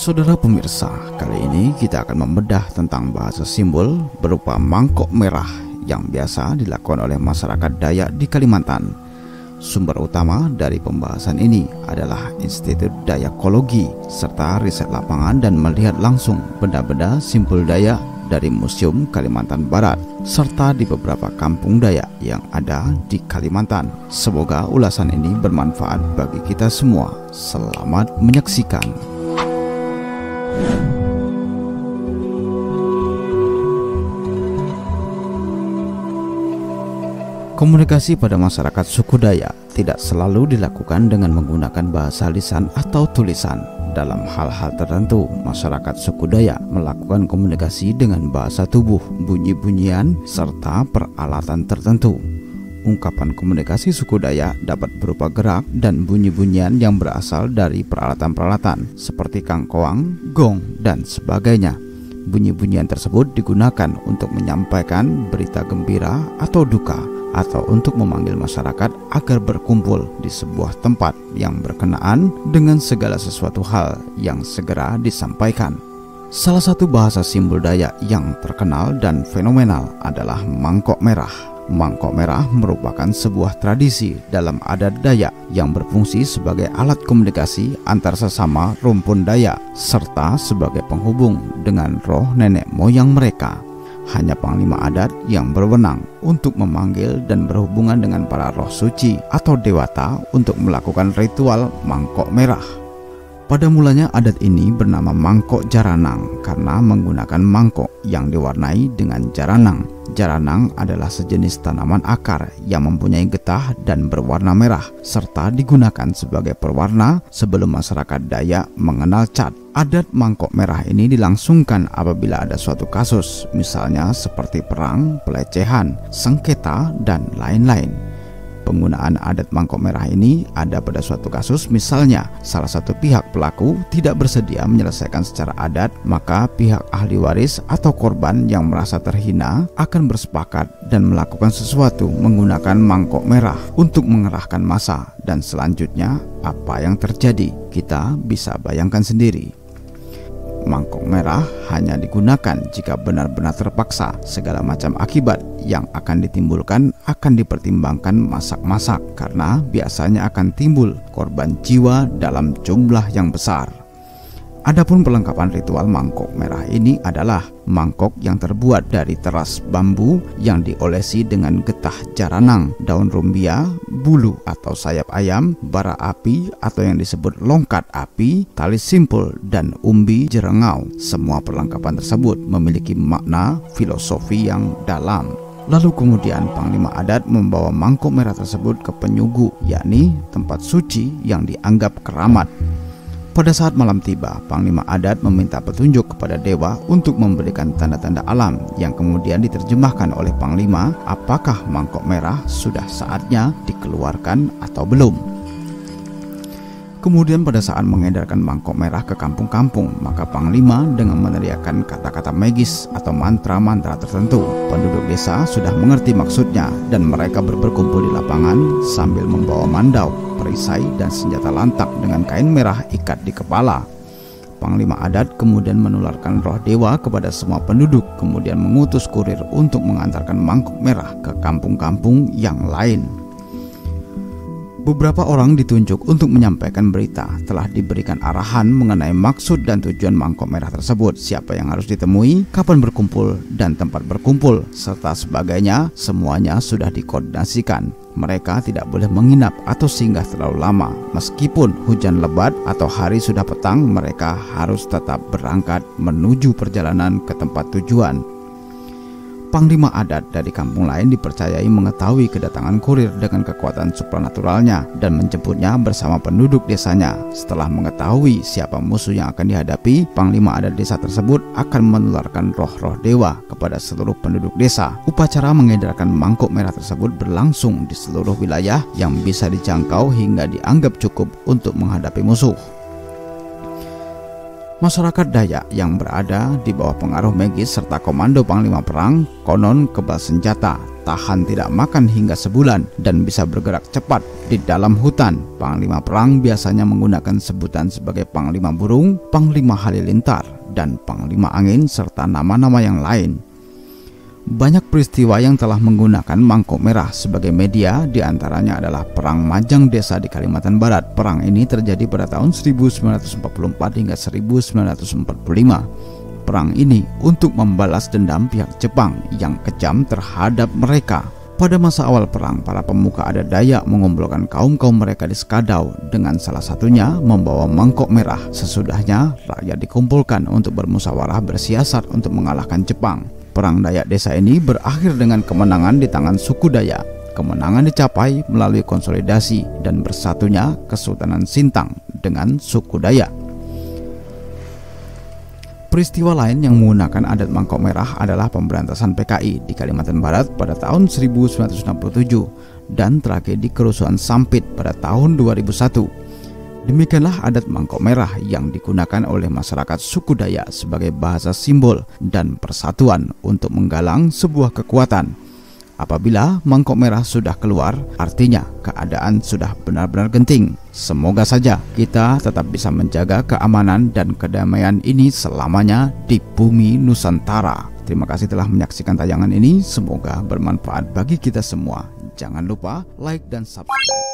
Saudara pemirsa, kali ini kita akan membedah tentang bahasa simbol berupa mangkok merah yang biasa dilakukan oleh masyarakat Dayak di Kalimantan. Sumber utama dari pembahasan ini adalah Institut Dayakologi serta riset lapangan dan melihat langsung benda-benda simbol Dayak dari Museum Kalimantan Barat serta di beberapa kampung Dayak yang ada di Kalimantan. Semoga ulasan ini bermanfaat bagi kita semua. Selamat menyaksikan. Komunikasi pada masyarakat suku Dayak tidak selalu dilakukan dengan menggunakan bahasa lisan atau tulisan. Dalam hal-hal tertentu, masyarakat suku Dayak melakukan komunikasi dengan bahasa tubuh, bunyi-bunyian, serta peralatan tertentu. Ungkapan komunikasi suku Dayak dapat berupa gerak dan bunyi-bunyian yang berasal dari peralatan-peralatan seperti kangkoang, gong, dan sebagainya. Bunyi-bunyian tersebut digunakan untuk menyampaikan berita gembira atau duka, atau untuk memanggil masyarakat agar berkumpul di sebuah tempat yang berkenaan dengan segala sesuatu hal yang segera disampaikan. Salah satu bahasa simbol Dayak yang terkenal dan fenomenal adalah mangkok merah. Mangkok merah merupakan sebuah tradisi dalam adat Dayak yang berfungsi sebagai alat komunikasi antar sesama rumpun Dayak serta sebagai penghubung dengan roh nenek moyang mereka. Hanya panglima adat yang berwenang untuk memanggil dan berhubungan dengan para roh suci atau dewata untuk melakukan ritual mangkok merah. Pada mulanya adat ini bernama mangkok jaranang karena menggunakan mangkok yang diwarnai dengan jaranang. Jaranang adalah sejenis tanaman akar yang mempunyai getah dan berwarna merah serta digunakan sebagai perwarna sebelum masyarakat Dayak mengenal cat. Adat mangkok merah ini dilangsungkan apabila ada suatu kasus, misalnya seperti perang, pelecehan, sengketa, dan lain-lain. Penggunaan adat mangkok merah ini ada pada suatu kasus, misalnya salah satu pihak pelaku tidak bersedia menyelesaikan secara adat, maka pihak ahli waris atau korban yang merasa terhina akan bersepakat dan melakukan sesuatu menggunakan mangkok merah untuk mengerahkan massa, dan selanjutnya apa yang terjadi kita bisa bayangkan sendiri. Mangkok merah hanya digunakan jika benar-benar terpaksa. Segala macam akibat yang akan ditimbulkan akan dipertimbangkan masak-masak karena biasanya akan timbul korban jiwa dalam jumlah yang besar. Adapun perlengkapan ritual mangkok merah ini adalah mangkok yang terbuat dari teras bambu yang diolesi dengan getah jaranang, daun rumbia, bulu atau sayap ayam, bara api atau yang disebut longkat api, tali simpul, dan umbi jerengau. Semua perlengkapan tersebut memiliki makna filosofi yang dalam. Lalu kemudian panglima adat membawa mangkok merah tersebut ke penyugu, yakni tempat suci yang dianggap keramat. Pada saat malam tiba, panglima adat meminta petunjuk kepada dewa untuk memberikan tanda-tanda alam yang kemudian diterjemahkan oleh panglima apakah mangkok merah sudah saatnya dikeluarkan atau belum. Kemudian pada saat mengedarkan mangkok merah ke kampung-kampung, maka panglima dengan meneriakkan kata-kata magis atau mantra-mantra tertentu. Penduduk desa sudah mengerti maksudnya dan mereka berkumpul di lapangan sambil membawa mandau, perisai, dan senjata lantak dengan kain merah ikat di kepala. Panglima adat kemudian menularkan roh dewa kepada semua penduduk, kemudian mengutus kurir untuk mengantarkan mangkok merah ke kampung-kampung yang lain. Beberapa orang ditunjuk untuk menyampaikan berita. Telah diberikan arahan mengenai maksud dan tujuan mangkok merah tersebut, siapa yang harus ditemui, kapan berkumpul, dan tempat berkumpul, serta sebagainya. Semuanya sudah dikoordinasikan. Mereka tidak boleh menginap atau singgah terlalu lama. Meskipun hujan lebat atau hari sudah petang, mereka harus tetap berangkat menuju perjalanan ke tempat tujuan. Panglima adat dari kampung lain dipercayai mengetahui kedatangan kurir dengan kekuatan supranaturalnya dan menjemputnya bersama penduduk desanya. Setelah mengetahui siapa musuh yang akan dihadapi, panglima adat desa tersebut akan menularkan roh-roh dewa kepada seluruh penduduk desa. Upacara mengedarkan mangkok merah tersebut berlangsung di seluruh wilayah yang bisa dijangkau hingga dianggap cukup untuk menghadapi musuh. Masyarakat Dayak yang berada di bawah pengaruh magis serta komando panglima perang konon kebal senjata, tahan tidak makan hingga sebulan, dan bisa bergerak cepat di dalam hutan. Panglima perang biasanya menggunakan sebutan sebagai Panglima Burung, Panglima Halilintar, dan Panglima Angin serta nama-nama yang lain. Banyak peristiwa yang telah menggunakan mangkok merah sebagai media, diantaranya adalah Perang Majang Desa di Kalimantan Barat. Perang ini terjadi pada tahun 1944 hingga 1945. Perang ini untuk membalas dendam pihak Jepang yang kejam terhadap mereka. Pada masa awal perang, para pemuka adat Dayak mengumpulkan kaum-kaum mereka di Skadau, dengan salah satunya membawa mangkok merah. Sesudahnya, rakyat dikumpulkan untuk bermusyawarah bersiasat untuk mengalahkan Jepang. Perang Dayak Desa ini berakhir dengan kemenangan di tangan suku Dayak. Kemenangan dicapai melalui konsolidasi dan bersatunya Kesultanan Sintang dengan suku Dayak. Peristiwa lain yang menggunakan adat mangkok merah adalah pemberantasan PKI di Kalimantan Barat pada tahun 1967 dan tragedi kerusuhan Sampit pada tahun 2001. Demikianlah adat mangkok merah yang digunakan oleh masyarakat suku Dayak sebagai bahasa simbol dan persatuan untuk menggalang sebuah kekuatan. Apabila mangkok merah sudah keluar, artinya keadaan sudah benar-benar genting. Semoga saja kita tetap bisa menjaga keamanan dan kedamaian ini selamanya di bumi Nusantara. Terima kasih telah menyaksikan tayangan ini, semoga bermanfaat bagi kita semua. Jangan lupa like dan subscribe.